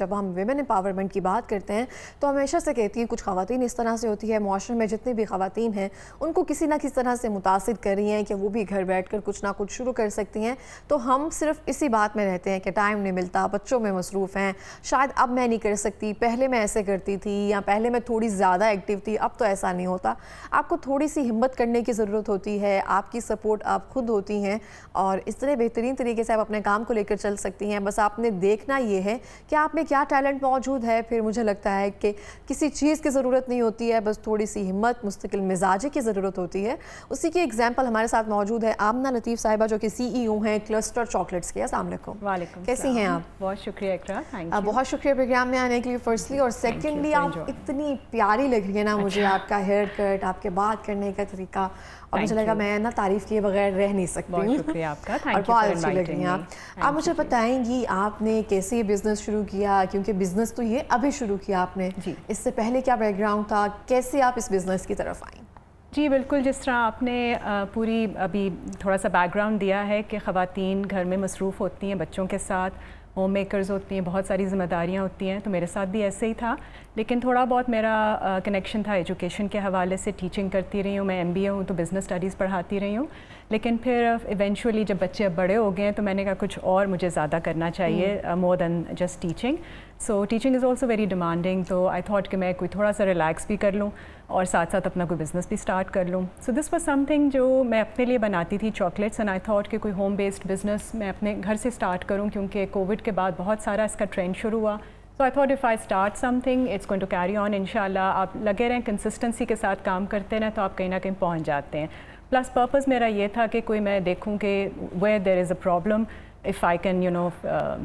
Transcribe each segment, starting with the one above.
جب ہم women empowerment کی بات کرتے ہیں تو ہمیشہ سے کہتی ہیں کچھ خواتین اس طرح سے ہوتی ہے، معاشرے میں جتنی بھی خواتین ہیں ان کو کسی نہ کسی طرح سے متاثر کر رہی ہیں کہ وہ بھی گھر بیٹھ کر کچھ نہ کچھ شروع کر سکتی ہیں. تو ہم صرف اسی بات میں رہتے ہیں کہ ٹائم نہیں ملتا، بچوں میں مصروف ہیں، شاید اب میں نہیں کر سکتی، پہلے میں ایسے کرتی تھی یا پہلے میں تھوڑی زیادہ ایکٹیو تھی، اب تو ایسا نہیں ہوتا. آپ کو تھوڑی سی ہمت کرنے کی ضرورت ہوتی ہے، آپ کی سپورٹ آپ خود ہوتی ہیں اور اس طرح بہترین طریقے سے آپ اپنے کام کو لے کر چل سکتی ہیں. بس آپ نے دیکھنا یہ ہے کہ آپ میں کیا ٹیلنٹ موجود ہے. پھر مجھے لگتا ہے کہ کسی چیز کی ضرورت نہیں ہوتی ہے، بس تھوڑی سی ہمت، مستقل مزاجی کی ضرورت ہوتی ہے. اسی کی ایگزامپل ہمارے ساتھ موجود ہے آمنہ لطیف صاحبہ جو کہ CEO ہیں کلسٹر چاکلیٹس کے. السلام علیکم. وعلیکم کیسی ہیں آپ؟ بہت شکریہ اقرا، تھینک یو. بہت شکریہ پروگرام میں آنے کے لیے فرسٹلی، اور سیکنڈلی آپ اتنی پیاری لگ رہی ہے نا مجھے، آپ کا ہیئر کٹ، آپ کے بات کرنے کا طریقہ، اور مجھے لگا میں نا تعریف کیے بغیر رہ نہیں سکتی ہوں. بہت شکریہ آپ کا، اور تھینک یو بہت فار اچھی لگ رہی ہیں آپ. آپ مجھے بتائیں گی آپ نے کیسے یہ بزنس شروع کیا؟ کیونکہ بزنس تو یہ ابھی شروع کیا آپ نے، اس سے پہلے کیا بیک گراؤنڈ تھا؟ کیسے آپ اس بزنس کی طرف آئیں؟ جی بالکل، جس طرح آپ نے پوری ابھی تھوڑا سا بیک گراؤنڈ دیا ہے کہ خواتین گھر میں مصروف ہوتی ہیں بچوں کے ساتھ، ہوم میکرز ہوتی ہیں، بہت ساری ذمہ داریاں ہوتی ہیں، تو میرے ساتھ بھی ایسے ہی تھا. لیکن تھوڑا بہت میرا کنیکشن تھا ایجوکیشن کے حوالے سے، ٹیچنگ کرتی رہی ہوں، میں MBA ہوں تو بزنس اسٹڈیز پڑھاتی رہی ہوں. لیکن پھر ایونچولی جب بچے اب بڑے ہو گئے ہیں تو میں نے کہا کچھ اور مجھے زیادہ کرنا چاہیے more than just teaching. So teaching is also very demanding, تو آئی تھاٹ کہ میں کوئی تھوڑا سا ریلیکس بھی کر لوں اور ساتھ ساتھ اپنا کوئی بزنس بھی اسٹارٹ کر لوں. سو دس واز سم تھنگ جو میں اپنے لیے بناتی تھی، چاکلیٹس، اینڈ آئی تھاٹ کہ کوئی ہوم بیسڈ بزنس میں اپنے گھر سے اسٹارٹ کروں، کیونکہ کووڈ کے بعد بہت سارا اس کا ٹرینڈ شروع ہوا. So I thought if I start something, it's going to carry on انشاءاللہ. آپ لگے رہیں، کنسسٹنسی کے ساتھ کام کرتے رہیں تو آپ کہیں نہ کہیں پہنچ جاتے ہیں. پلس پرپز میرا یہ تھا کہ کوئی میں دیکھوں کہ where there is a problem, if I can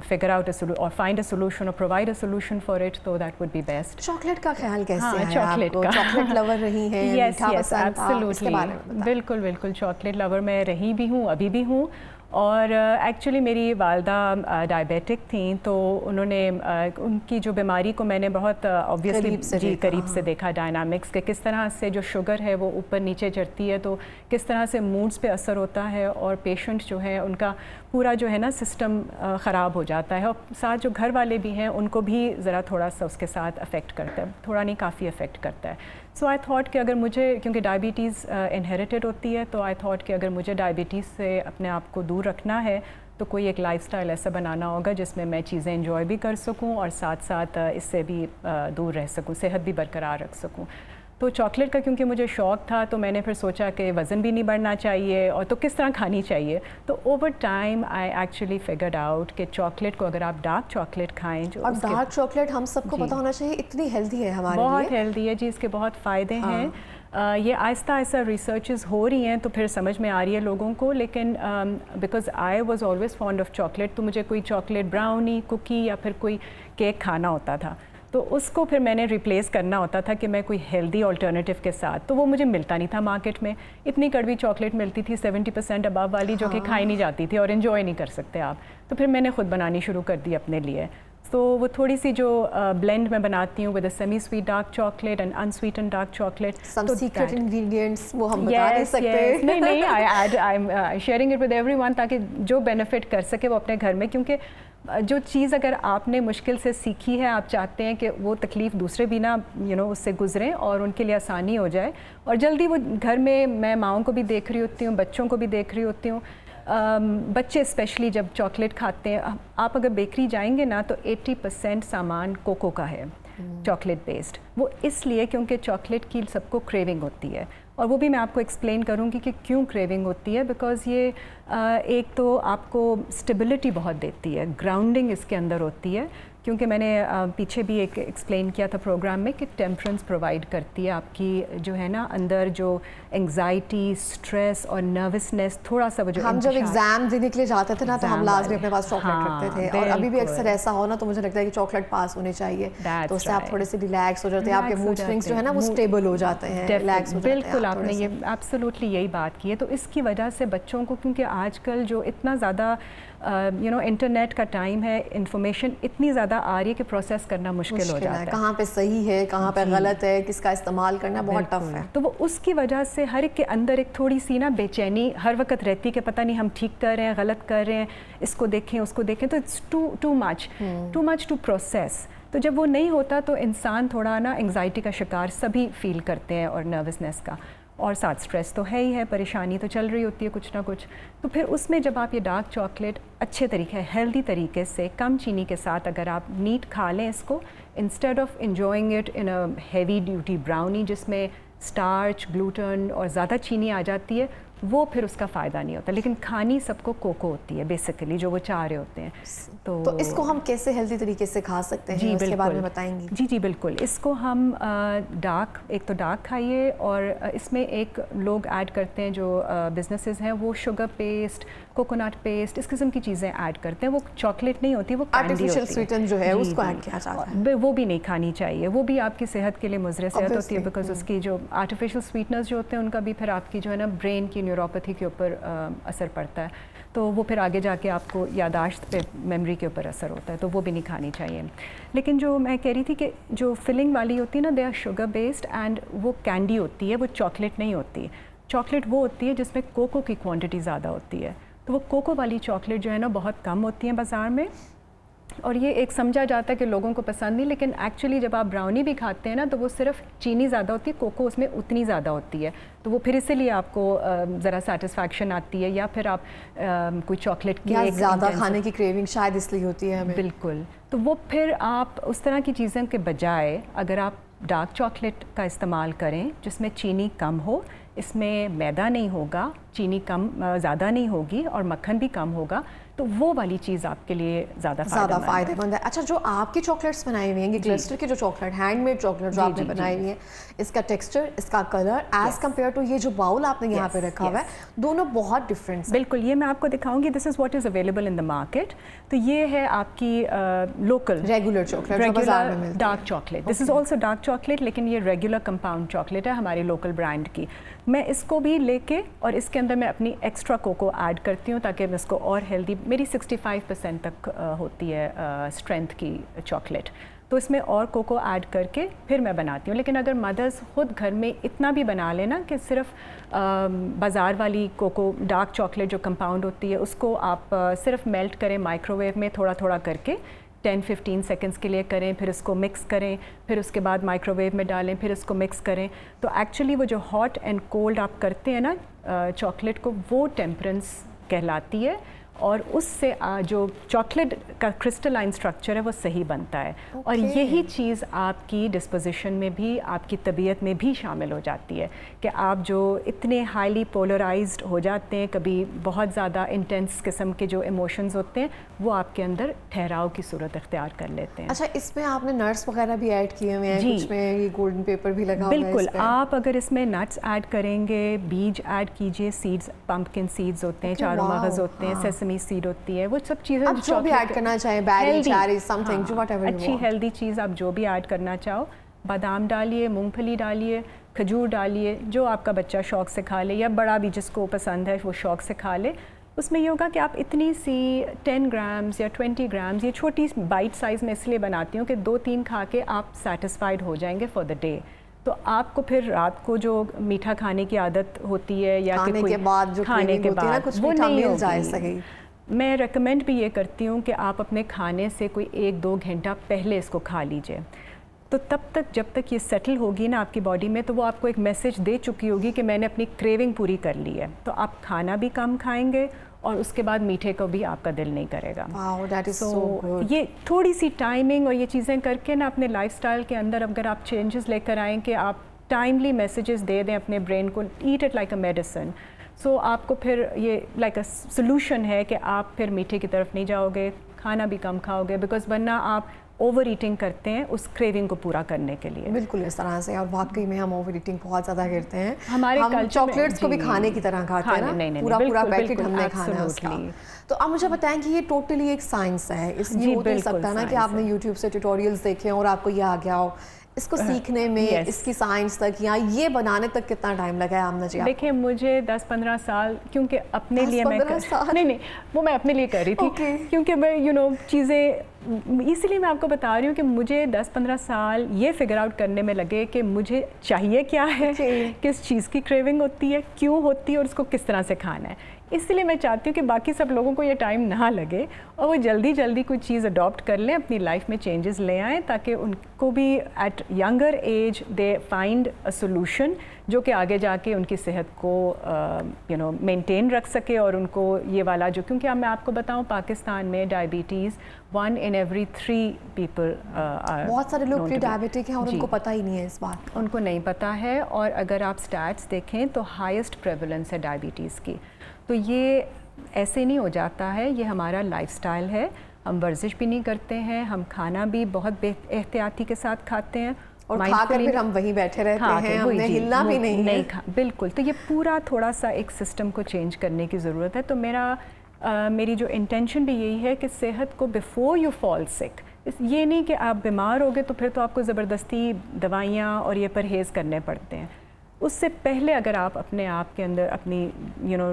figure out a solution or find a solution or provide a solution for it, so that would be best. Chocolate کا خیال کیسے ہے چاکلیٹ آپ کو؟ چاکلیٹ لور رہی ہیں، میٹھا پسند تھا، اس کے بارے میں بتائیں. بالکل بالکل، چاکلیٹ لور میں رہی بھی ہوں، ابھی بھی ہوں. اور ایکچولی میری والدہ ڈائبیٹک تھیں، تو انہوں نے ان کی جو بیماری کو میں نے بہت آبویسلی قریب سے دیکھا، ڈائنامکس کہ کس طرح سے جو شوگر ہے وہ اوپر نیچے چڑھتی ہے، تو کس طرح سے موڈز پہ اثر ہوتا ہے، اور پیشنٹ جو ہے ان کا پورا جو ہے نا سسٹم خراب ہو جاتا ہے، اور ساتھ جو گھر والے بھی ہیں ان کو بھی ذرا تھوڑا سا اس کے ساتھ افیکٹ کرتا ہے، تھوڑا نہیں کافی افیکٹ کرتا ہے. سو آئی تھاٹ کہ اگر مجھے، کیونکہ ڈائبٹیز انہیریٹڈ ہوتی ہے، تو آئی تھاٹ کہ اگر مجھے ڈائبٹیز سے اپنے آپ کو دور رکھنا ہے تو کوئی ایک لائف سٹائل ایسا بنانا ہوگا جس میں میں چیزیں انجوائے بھی کر سکوں اور ساتھ ساتھ اس سے بھی دور رہ سکوں، صحت بھی برقرار رکھ سکوں. تو چاکلیٹ کا کیونکہ مجھے شوق تھا تو میں نے پھر سوچا کہ وزن بھی نہیں بڑھنا چاہیے اور تو کس طرح کھانی چاہیے. تو over time I actually figured out کہ چاکلیٹ کو اگر آپ ڈارک چاکلیٹ کھائیں، جو اور ڈارک چاکلیٹ ہم سب کو پتہ ہونا چاہیے اتنی ہیلدی ہے ہمارے لیے، بہت ہیلدی ہے جی، اس کے بہت فائدے ہیں. یہ آہستہ آہستہ ریسرچز ہو رہی ہیں تو پھر سمجھ میں آ رہی ہے لوگوں کو. لیکن because I was always fond of chocolate, تو مجھے کوئی چاکلیٹ براؤنی، کوکی یا پھر کوئی کیک کھانا ہوتا تھا، تو اس کو پھر میں نے ریپلیس کرنا ہوتا تھا کہ میں کوئی ہیلدی آلٹرنیٹیو کے ساتھ، تو وہ مجھے ملتا نہیں تھا مارکیٹ میں. اتنی کڑوی چاکلیٹ ملتی تھی 70% ابو والی، جو کہ کھائی نہیں جاتی تھی اور انجوائے نہیں کر سکتے آپ. تو پھر میں نے خود بنانی شروع کر دی اپنے لیے. تو وہ تھوڑی سی جو بلینڈ میں بناتی ہوں with a semi sweet dark chocolate and unsweetened dark chocolate. Some secret ingredients وہ ہم بتا نہیں سکتے. نہیں I am sharing it with everyone, تاکہ جو بینیفٹ کر سکے وہ اپنے گھر میں. کیونکہ جو چیز اگر آپ نے مشکل سے سیکھی ہے، آپ چاہتے ہیں کہ وہ تکلیف دوسرے بھی نہ اس سے گزریں اور ان کے لیے آسانی ہو جائے. اور جلدی وہ گھر میں ماؤں کو بھی دیکھ رہی ہوتی ہوں، بچوں کو بھی دیکھ رہی ہوتی ہوں. بچے اسپیشلی جب چاکلیٹ کھاتے ہیں، آپ اگر بیکری جائیں گے نا تو 80% سامان کوکو کا ہے، چاکلیٹ بیسڈ. وہ اس لیے کیونکہ چاکلیٹ کی سب کو کریونگ ہوتی ہے، اور وہ بھی میں آپ کو ایکسپلین کروں گی کہ کیوں کریونگ ہوتی ہے. بیکاز یہ ایک تو آپ کو اسٹیبلٹی بہت دیتی ہے، گراؤنڈنگ اس کے اندر ہوتی ہے. کیونکہ میں نے پیچھے بھی ایک ایکسپلین کیا تھا پروگرام میں کہ ٹیمپرنس پرووائڈ کرتی ہے آپ کی جو ہے نا اندر جو انگزائٹی، اسٹریس اور نروسنیس، تھوڑا سا وہ جو ہم جب ایگزام دینے کے لیے جاتے تھے نا تو ہم لازمی اپنے پاس چاکلیٹ رکھتے تھے، اور ابھی بھی اکثر ایسا ہونا تو مجھے لگتا ہے کہ چاکلیٹ پاس ہونے چاہیے، تو اس سے آپ تھوڑے سے ریلیکس ہو جاتے ہیں، آپ کے موڈ سوئنگس جو ہے نا وہ اسٹیبل ہو جاتے ہیں، ریلیکس ہو جاتے ہیں. بالکل آپ نے یہ ایبسولوٹلی یہی بات کی ہے. تو اس کی وجہ سے بچوں کو, کیونکہ آج کل جو اتنا زیادہ انٹرنیٹ کا ٹائم ہے, انفارمیشن اتنی زیادہ آ رہی ہے کہ پروسیس کرنا مشکل ہو جاتا ہے. کہاں پہ صحیح ہے, کہاں پہ غلط ہے, کس کا استعمال کرنا بہت ٹف ہے. تو وہ اس کی وجہ سے ہر ایک کے اندر ایک تھوڑی سی نا بے چینی ہر وقت رہتی کہ پتہ نہیں ہم ٹھیک کر رہے ہیں, غلط کر رہے ہیں, اس کو دیکھیں اس کو دیکھیں. تو it's too much to process. تو جب وہ نہیں ہوتا تو انسان تھوڑا نا انگزائٹی کا شکار سبھی فیل کرتے ہیں, اور نروسنس کا, اور ساتھ سٹریس تو ہے ہی ہے, پریشانی تو چل رہی ہوتی ہے کچھ نہ کچھ. تو پھر اس میں جب آپ یہ ڈارک چاکلیٹ اچھے طریقے, ہیلدی طریقے سے, کم چینی کے ساتھ اگر آپ نیٹ کھا لیں اس کو, instead of enjoying it in a heavy duty brownie جس میں اسٹارچ, گلوٹن اور زیادہ چینی آ جاتی ہے, وہ پھر اس کا فائدہ نہیں ہوتا. لیکن کھانی سب کو کوکو ہوتی ہے بیسیکلی, جو وہ چاہ رہے ہوتے ہیں. تو اس کو ہم کیسے ہیلدی طریقے سے کھا سکتے ہیں, اس کے بارے میں بتائیں گی؟ جی بالکل. اس کو ہم ڈارک, ایک تو ڈارک کھائیے, اور اس میں ایک لوگ ایڈ کرتے ہیں جو بزنسز ہیں, وہ شوگر پیسٹ, کوکونٹ پیسٹ, اس قسم کی چیزیں ایڈ کرتے ہیں. وہ چاکلیٹ نہیں ہوتی, وہ کینڈی ہوتی ہے. آرٹیفیشل سویٹن جو ہے اس کو ایڈ کیا جاتا ہے, وہ بھی نہیں کھانی چاہیے. وہ بھی آپ کی صحت کے لیے مضر صحت ہوتی ہے, بیکاز اس کی جو آرٹیفیشل سویٹنرز جو ہوتے ہیں ان کا بھی پھر آپ کی جو ہے نا برین کی نیوروپیتھی کے اوپر اثر پڑتا ہے. تو وہ پھر آگے جا کے آپ کو یاداشت پہ, میموری کے اوپر اثر ہوتا ہے. تو وہ بھی نہیں کھانی چاہیے. لیکن جو میں کہہ رہی تھی کہ جو فلنگ والی ہوتی ہے نا, they are sugar based, and وہ کینڈی ہوتی ہے, وہ چاکلیٹ نہیں ہوتی. چاکلیٹ وہ ہوتی ہے جس میں کوکو کی کوانٹٹی زیادہ ہوتی ہے. تو وہ کوکو والی چاکلیٹ جو ہے نا بہت کم ہوتی ہیں بازار میں, اور یہ ایک سمجھا جاتا ہے کہ لوگوں کو پسند نہیں. لیکن ایکچولی جب آپ براؤنی بھی کھاتے ہیں نا, تو وہ صرف چینی زیادہ ہوتی ہے, کوکو اس میں اتنی زیادہ ہوتی ہے. تو وہ پھر اسی لیے آپ کو ذرا سیٹسفیکشن آتی ہے, یا پھر آپ کوئی چاکلیٹ کی زیادہ کھانے کی کریونگ شاید اس لیے ہوتی ہے ہمیں. بالکل. تو وہ پھر آپ اس طرح کی چیزوں کے بجائے اگر آپ ڈارک چاکلیٹ کا استعمال کریں جس میں چینی کم ہو, اس میں میدا نہیں ہوگا, چینی کم زیادہ نہیں ہوگی, اور مکھن بھی کم ہوگا, تو وہ والی چیز آپ کے لیے زیادہ فائدہ مند ہے. اچھا, جو آپ کی چاکلیٹس بنائی ہوئی ہیں, یہ کلسٹر کی جو چاکلیٹ, ہینڈ میڈ چاکلیٹ جو آپ نے بنائی ہوئی ہے, اس کا ٹیکسچر, اس کا کلر ایز کمپیئر ٹو یہ جو باؤل آپ نے یہاں پہ رکھا ہوا ہے, دونوں بہت ڈفرینٹ ہیں. بالکل. یہ میں آپ کو دکھاؤں گی, this is what is available in the market. تو یہ ہے آپ کی لوکل ریگولر چاکلیٹ جو بازار میں ملتی ہے, dark chocolate. This is also dark chocolate, لیکن یہ ریگولر کمپاؤنڈ چاکلیٹ ہے ہماری لوکل برانڈ کی. میں اس کو بھی لے کے, اور اس کے اندر میں اپنی ایکسٹرا کوکو ایڈ کرتی ہوں تاکہ میں اس کو اور ہیلدی, میری 65% تک ہوتی ہے اسٹرینتھ کی چاکلیٹ, تو اس میں اور کوکو ایڈ کر کے پھر میں بناتی ہوں. لیکن اگر مدرز خود گھر میں اتنا بھی بنا لینا کہ صرف بازار والی کوکو ڈارک چاکلیٹ جو کمپاؤنڈ ہوتی ہے اس کو آپ صرف میلٹ کریں مائکرو ویو میں تھوڑا تھوڑا کر کے, 10-15 سیکنڈس کے لیے کریں, پھر اس کو مکس کریں, پھر اس کے بعد مائکرو ویو میں ڈالیں, پھر اس کو مکس کریں. تو ایکچولی وہ جو ہاٹ اینڈ کولڈ آپ کرتے ہیں نا چاکلیٹ کو, وہ ٹیمپرنس کہلاتی ہے, اور اس سے جو چاکلیٹ کا کرسٹلائن اسٹرکچر ہے وہ صحیح بنتا ہے. اور یہی چیز آپ کی ڈسپوزیشن میں بھی, آپ کی طبیعت میں بھی شامل ہو جاتی ہے کہ آپ جو اتنے ہائیلی پولرائزڈ ہو جاتے ہیں, کبھی بہت زیادہ انٹینس قسم کے جو ایموشنز ہوتے ہیں وہ آپ کے اندر ٹھہراؤ کی صورت اختیار کر لیتے ہیں. اچھا, اس میں آپ نے نٹس وغیرہ بھی ایڈ کیے ہوئے ہیں, کچھ میں یہ گولڈن پیپر بھی لگا ہوا ہے. بالکل. آپ اگر اس میں نٹس ایڈ کریں گے, بیج ایڈ کیجئے, سیڈز, پمپکن سیڈز ہوتے ہیں, چاروں مغز ہوتے ہیں, سیسمی سیڈ ہوتی ہے, وہ سب چیزیں آپ جو بھی ایڈ کرنا چاہیں, بیری, چیری, سم تھنگ, جو واٹ ایور اچھی ہیلدی چیز آپ جو بھی ایڈ کرنا چاہو, بادام ڈالیے, مونگ پھلی ڈالیے, کھجور ڈالیے, جو آپ کا بچہ شوق سے کھا لے, یا بڑا بھی جس کو پسند ہے وہ شوق سے کھا لے. اس میں یہ ہوگا کہ آپ اتنی سی 10 گرامز یا 20 گرامز, یہ چھوٹی بائٹ سائز میں اس لیے بناتی ہوں کہ 2-3 کھا کے آپ سیٹسفائیڈ ہو جائیں گے فار دا ڈے. تو آپ کو پھر رات کو جو میٹھا کھانے کی عادت ہوتی ہے, یا کھانے کے بعد جو کھانے کے بعد وہ نہیں ہوگی, میں ریکمینڈ بھی یہ کرتی ہوں کہ آپ اپنے کھانے سے کوئی 1-2 گھنٹہ پہلے اس کو کھا لیجئے. تو تب تک جب تک یہ سیٹل ہوگی نا آپ کی باڈی میں, تو وہ آپ کو ایک میسج دے چکی ہوگی کہ میں نے اپنی کریونگ پوری کر لی ہے. تو آپ کھانا بھی کم کھائیں گے, اور اس کے بعد میٹھے کو بھی آپ کا دل نہیں کرے گا. یہ تھوڑی سی ٹائمنگ اور یہ چیزیں کر کے نا اپنے لائف سٹائل کے اندر اگر آپ چینجز لے کر آئیں کہ آپ ٹائملی میسیجز دے دیں اپنے برین کو, eat it like a medicine, so آپ کو پھر یہ لائک اے سلوشن ہے کہ آپ پھر میٹھے کی طرف نہیں جاؤ گے, کھانا بھی کم کھاؤ گے, بیکاز ورنہ آپ اوور ایٹنگ کرتے ہیں اس کریونگ کو پورا کرنے کے لیے. بالکل اس طرح سے, اور واقعی میں ہم اوور ایٹنگ بہت زیادہ کرتے ہیں. ہمارے چاکلیٹس کو بھی کھانے کی طرح کھاتے ہیں نا, پورا پورا پیکٹ ہم نے کھانا ہے اس کا. تو آپ مجھے بتائیں کہ یہ ٹوٹلی ایک سائنس ہے, اس لیے ہو نہیں سکتا نا کہ آپ نے یوٹیوب سے ٹیوٹوریلز دیکھے اور آپ کو یہ آ گیا ہو. اس کو سیکھنے میں اس کی سائنس تک یا یہ بنانے تک کتنا ٹائم لگا ہے آمنہ جی؟ دیکھیں مجھے 10-15 سال کیونکہ اپنے لیے میں نہیں وہ میں اپنے لیے کر رہی تھی کیونکہ میں چیزیں اسی لیے میں آپ کو بتا رہی ہوں کہ مجھے 10-15 سال یہ فگر آؤٹ کرنے میں لگے کہ مجھے چاہیے کیا ہے، کس چیز کی کریونگ ہوتی ہے، کیوں ہوتی ہے اور اس کو کس طرح سے کھانا ہے. اس لیے میں چاہتی ہوں کہ باقی سب لوگوں کو یہ ٹائم نہ لگے اور وہ جلدی جلدی کوئی چیز اڈاپٹ کر لیں، اپنی لائف میں چینجز لے آئیں تاکہ ان کو بھی at younger age they find a solution جو کہ آگے جا کے ان کی صحت کو مینٹین رکھ سکے اور ان کو یہ والا جو کیونکہ اب میں آپ کو بتاؤں پاکستان میں ڈائبٹیز 1 in every 3 people بہت سارے لوگ پری ڈائبٹک ہیں اور ان کو پتہ ہی نہیں ہے اس بات، ان کو نہیں پتہ ہے. اور اگر آپ سٹیٹس دیکھیں تو ہائیسٹ پریولنس ہے ڈائبٹیز کی. تو یہ ایسے نہیں ہو جاتا ہے، یہ ہمارا لائف سٹائل ہے. ہم ورزش بھی نہیں کرتے ہیں، ہم کھانا بھی بہت بے احتیاطی کے ساتھ کھاتے ہیں اور کھا کر پھر ہم وہیں بیٹھے رہتے ہیں، ہم نے ہلنا بھی نہیں ہے. بالکل. تو یہ پورا تھوڑا سا ایک سسٹم کو چینج کرنے کی ضرورت ہے. تو میری جو انٹینشن بھی یہی ہے کہ صحت کو بیفور یو فال سک، یہ نہیں کہ آپ بیمار ہو گئے تو پھر تو آپ کو زبردستی دوائیاں اور یہ پرہیز کرنے پڑتے ہیں. اس سے پہلے اگر آپ اپنے آپ کے اندر اپنی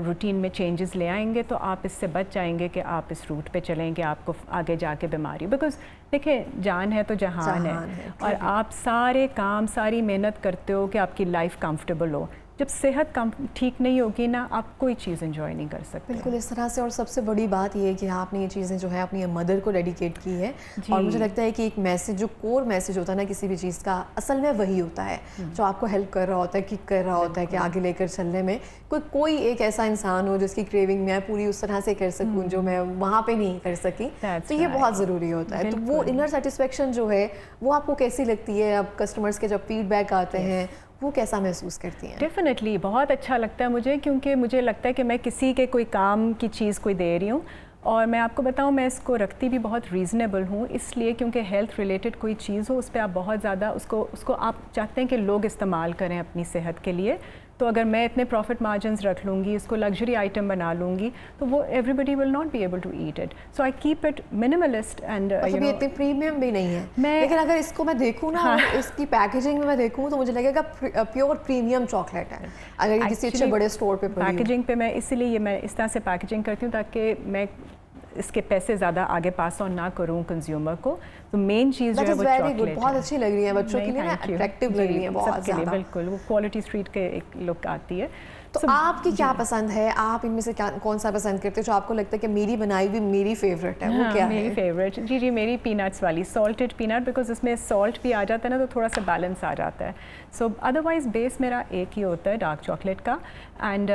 روٹین میں چینجز لے آئیں گے تو آپ اس سے بچ جائیں گے کہ آپ اس روٹ پہ چلیں کہ آپ کو آگے جا کے بیماری. بیکاز دیکھیں جان ہے تو جہان ہے اور آپ سارے کام ساری محنت کرتے ہو کہ آپ کی لائف کمفرٹیبل ہو. جب صحت ٹھیک نہیں ہوگی نا آپ کوئی چیز انجوائے نہیں کر سکتے. بالکل اس طرح سے. اور سب سے بڑی بات یہ ہے کہ آپ نے یہ چیزیں جو ہے اپنی مدر کو ڈیڈیکیٹ کی ہے اور مجھے لگتا ہے کہ ایک میسیج جو کور میسیج ہوتا ہے نا کسی بھی چیز کا اصل میں وہی ہوتا ہے جو آپ کو ہیلپ کر رہا ہوتا ہے، کک کر رہا ہوتا ہے کہ آگے لے کر چلنے میں کوئی ایک ایسا انسان ہو جس کی کریونگ میں پوری اس طرح سے کر سکوں جو میں وہاں پہ نہیں کر سکی. تو یہ بہت ضروری ہوتا ہے. تو وہ انر سیٹسفیکشن جو ہے وہ آپ کو کیسی لگتی ہے؟ اب کسٹمرز کے جب فیڈ بیک آتے ہیں وہ کیسا محسوس کرتی ہیں؟ ڈیفینیٹلی بہت اچھا لگتا ہے مجھے کیونکہ مجھے لگتا ہے کہ میں کسی کے کوئی کام کی چیز کوئی دے رہی ہوں. اور میں آپ کو بتاؤں میں اس کو رکھتی بھی بہت ریزنیبل ہوں اس لیے کیونکہ ہیلتھ ریلیٹڈ کوئی چیز ہو اس پہ آپ بہت زیادہ اس کو آپ چاہتے ہیں کہ لوگ استعمال کریں اپنی صحت کے لیے. تو اگر میں اتنے پروفٹ مارجنز رکھ لوں گی، اس کو لگژری آئٹم بنا لوں گی تو وہ everybody will not be able to eat it. So I keep it minimalist and اتنی پریمیم بھی نہیں ہے. لیکن اگر اس کو میں دیکھوں نا اس کی پیکیجنگ میں دیکھوں تو مجھے لگے گا پیور پریمیم چاکلیٹ ہے اگر یہ کسی اچھے بڑے اسٹور پہ پیکیجنگ پہ. میں اسی لیے میں اس طرح سے پیکیجنگ کرتی ہوں تاکہ میں اس کے پیسے زیادہ آگے پاس آن نہ کروں کنزیومر کو. تو مین چیز جو ہے وہ چاکلیٹ ہے. بہت اچھی لگ رہی ہے بچوں کے لیے نا، اٹریکٹیو لگ رہی ہے بہت زیادہ. بالکل وہ کوالٹی اسٹریٹ کے ایک لک آتی ہے. تو آپ کی کیا پسند ہے؟ آپ ان میں سے کون سا پسند کرتے ہیں جو آپ کو لگتا ہے کہ میری بنائی ہوئی میری فیوریٹ ہے؟ وہ کیا ہے میری فیوریٹ؟ جی میری پینٹس والی سالٹڈ پینٹ، بیکاز اس میں سالٹ بھی آ جاتا ہے نا تو تھوڑا سا بیلنس آ جاتا ہے. سو ادروائز بیس میرا ایک ہی ہوتا ہے ڈارک چاکلیٹ کا. اینڈ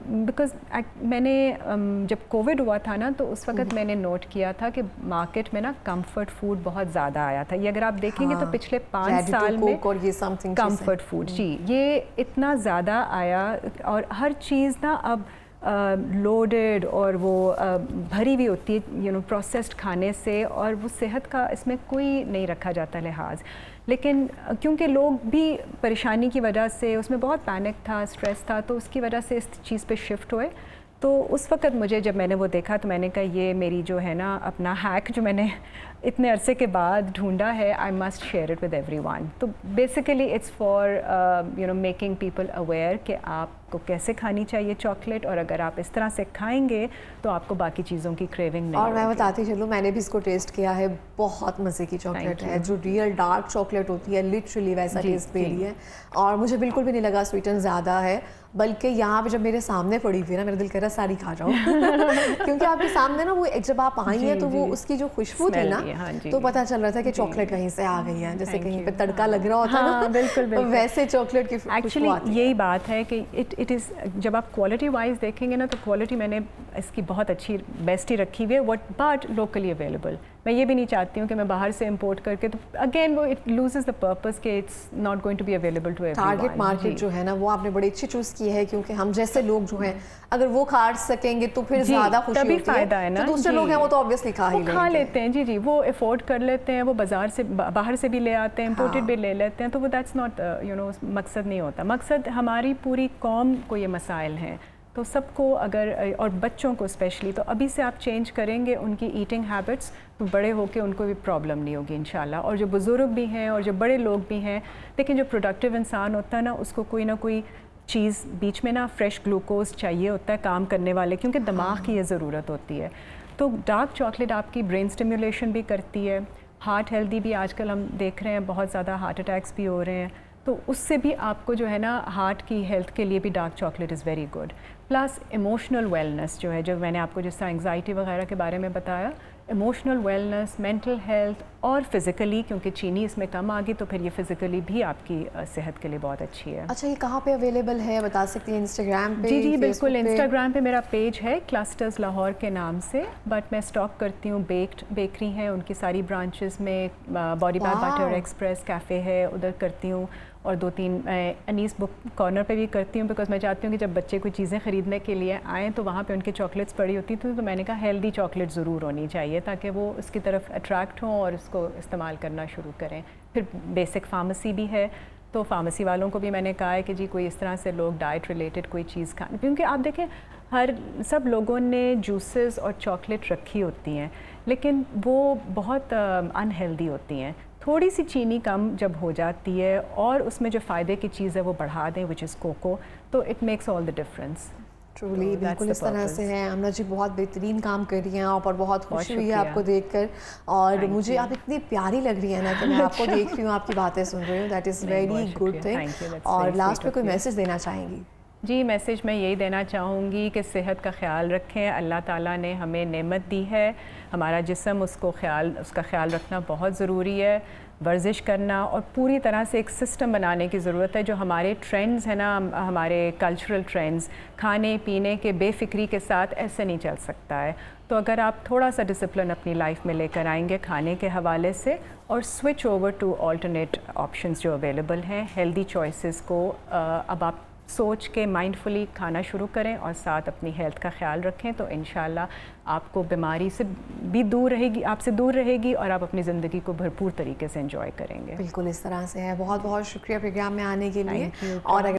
بیکاز میں نے جب کووڈ ہوا تھا نا تو اس وقت میں نے نوٹ کیا تھا کہ مارکیٹ میں نا کمفرٹ فوڈ بہت زیادہ آیا تھا. یہ اگر آپ دیکھیں گے تو پچھلے 5 سال میں کمفرٹ فوڈ یہ اتنا زیادہ آیا اور ہر چیز نا اب لوڈڈ اور وہ بھری ہوئی ہوتی ہے پروسیسڈ کھانے سے اور وہ صحت کا اس میں کوئی نہیں رکھا جاتا لحاظ. لیکن کیونکہ لوگ بھی پریشانی کی وجہ سے اس میں بہت پینک تھا، اسٹریس تھا، تو اس کی وجہ سے اس چیز پہ شفٹ ہوئے. تو اس وقت مجھے جب میں نے وہ دیکھا تو میں نے کہا یہ میری جو ہے نا اپنا ہیک جو میں نے اتنے عرصے کے بعد ڈھونڈا ہے، I must share it with everyone. تو basically it's for making people aware کہ آپ کو کیسے کھانی چاہیے چاکلیٹ اور اگر آپ اس طرح سے کھائیں گے تو آپ کو باقی چیزوں کی کریونگ نہیں. اور میں بتاتی چلوں میں نے بھی اس کو ٹیسٹ کیا ہے، بہت مزے کی چاکلیٹ ہے. جو ریئل ڈارک چاکلیٹ ہوتی ہے لٹرلی ویسا ٹیسٹ دے رہی ہے اور مجھے بالکل بھی نہیں لگا سویٹن زیادہ ہے. بلکہ یہاں پہ جب میرے سامنے پڑی ہوئی ہے نا میرا دل کر رہا ساری کھا جاؤ کیونکہ آپ کے سامنے نا وہ جب آپ آئی ہیں تو وہ اس کی جو خوشبو تھی نا تو پتہ چل رہا تھا کہ چاکلیٹ کہیں سے آ گئی ہے، جیسے کہیں پہ تڑکا لگ رہا ہوتا نا بالکل ویسے چاکلیٹ کی خوشبو آتی ہے. یہی بات ہے کہ اٹ از جب آپ کوالٹی وائز دیکھیں گے نا تو کوالٹی میں نے اس کی بہت اچھی بیسٹ ہی رکھی ہوئی ہے بٹ لوکلی اویلیبل. میں یہ بھی نہیں چاہتی ہوں کہ میں باہر سے امپورٹ کر کے تو اگین وہ اٹ لوزز دا پرپز کہ it's not going to be available to everyone. Target market جو ہے نا وہ آپ نے بڑی اچھی چوز کی ہے کیونکہ ہم جیسے لوگ جو ہیں اگر وہ کھا سکیں گے تو پھر زیادہ خوشی ہوتی ہے. تو دوسرے لوگ ہیں وہ تو آبویسلی کھا لیتے ہیں. جی وہ افورڈ کر لیتے ہیں، وہ بازار سے باہر سے بھی لے آتے ہیں، امپورٹڈ بھی لے لیتے ہیں. تو وہ دیٹس ناٹ مقصد نہیں ہوتا. مقصد ہماری پوری قوم کو یہ مسائل ہیں تو سب کو اگر اور بچوں کو اسپیشلی تو ابھی سے آپ چینج کریں گے ان کی ایٹنگ ہیبٹس تو بڑے ہو کے ان کو بھی پرابلم نہیں ہوگی انشاءاللہ. اور جو بزرگ بھی ہیں اور جو بڑے لوگ بھی ہیں، لیکن جو پروڈکٹیو انسان ہوتا ہے نا، اس کو کوئی نہ کوئی چیز بیچ میں نا فریش گلوکوز چاہیے ہوتا ہے کام کرنے والے، کیونکہ دماغ کی یہ ضرورت ہوتی ہے. تو ڈارک چاکلیٹ آپ کی برین اسٹیمولیشن بھی کرتی ہے، ہارٹ ہیلدی بھی. آج کل ہم دیکھ رہے ہیں بہت زیادہ ہارٹ اٹیکس بھی ہو رہے ہیں، تو اس سے بھی آپ کو جو ہے نا ہارٹ کی ہیلتھ کے لیے بھی dark chocolate is very good. Plus emotional wellness جو ہے، جو میں نے آپ کو جس طرح انگزائٹی وغیرہ کے بارے میں بتایا، ایموشنل ویلنس، مینٹل ہیلتھ اور فزیکلی، کیونکہ چینی اس میں کم آ گئی تو پھر یہ فزیکلی بھی آپ کی صحت کے لیے بہت اچھی ہے. اچھا، یہ کہاں پہ اویلیبل ہے بتا سکتی ہیں؟ انسٹاگرام پہ؟ جی فیس بالکل، بک پہ؟ انسٹاگرام پہ میرا پیج ہے کلسٹرز لاہور کے نام سے، بٹ میں اسٹاک کرتی ہوں بیکڈ بیکری ہیں ان کی ساری برانچز میں. باڈی بار بٹر ایکسپریس کیفے ہے ادھر کرتی ہوں، اور 2-3 انیس بک کارنر پہ بھی کرتی ہوں، بیکاز میں چاہتی ہوں کہ جب بچے کوئی چیزیں خریدنے کے لیے آئیں تو وہاں پہ ان کی چاکلیٹس پڑی ہوتی تھیں، تو میں نے کہا ہیلدی چاکلیٹ ضرور ہونی چاہیے تاکہ وہ اس کی طرف اٹریکٹ ہوں اور اس کو استعمال کرنا شروع کریں. پھر بیسک فارمیسی بھی ہے، تو فارمیسی والوں کو بھی میں نے کہا ہے کہ جی کوئی اس طرح سے لوگ ڈائٹ ریلیٹڈ کوئی چیز کھائیں، کیونکہ آپ دیکھیں سب لوگوں نے جوسز اور چاکلیٹ رکھی ہوتی ہیں، لیکن وہ بہت انہیلدی ہوتی ہیں. تھوڑی سی چینی کم جب ہو جاتی ہے اور اس میں جو فائدے کی چیز ہے وہ بڑھا دیں، وچ از کوکو، تو it makes all the difference. Truly بالکل اس طرح سے ہے. آمنہ جی بہت بہترین کام کر رہی ہیں آپ، اور بہت خوشی ہوئی ہے آپ کو دیکھ کر، اور مجھے آپ اتنی پیاری لگ رہی ہیں نا کہ میں آپ کو دیکھ رہی ہوں، آپ کی باتیں سن رہی ہوں. That is very good thing. اور لاسٹ پہ کوئی میسج دینا چاہیں گی؟ جی میسج میں یہی دینا چاہوں گی کہ صحت کا خیال رکھیں. اللہ تعالیٰ نے ہمیں نعمت دی ہے، ہمارا جسم، اس کا خیال رکھنا بہت ضروری ہے. ورزش کرنا اور پوری طرح سے ایک سسٹم بنانے کی ضرورت ہے. جو ہمارے ٹرینڈز ہیں نا، ہمارے کلچرل ٹرینڈز، کھانے پینے کے بے فکری کے ساتھ ایسے نہیں چل سکتا ہے. تو اگر آپ تھوڑا سا ڈسپلن اپنی لائف میں لے کر آئیں گے کھانے کے حوالے سے، اور switch over to alternate options جو اویلیبل ہیں، ہیلدی چوائسیز کو اب آپ سوچ کے مائنڈ فلی کھانا شروع کریں اور ساتھ اپنی ہیلتھ کا خیال رکھیں، تو انشاءاللہ آپ کو بیماری سے بھی دور رہے گی، آپ سے دور رہے گی، اور آپ اپنی زندگی کو بھرپور طریقے سے انجوائے کریں گے. بالکل اس طرح سے ہے. بہت بہت شکریہ پروگرام میں آنے کے لیے. اور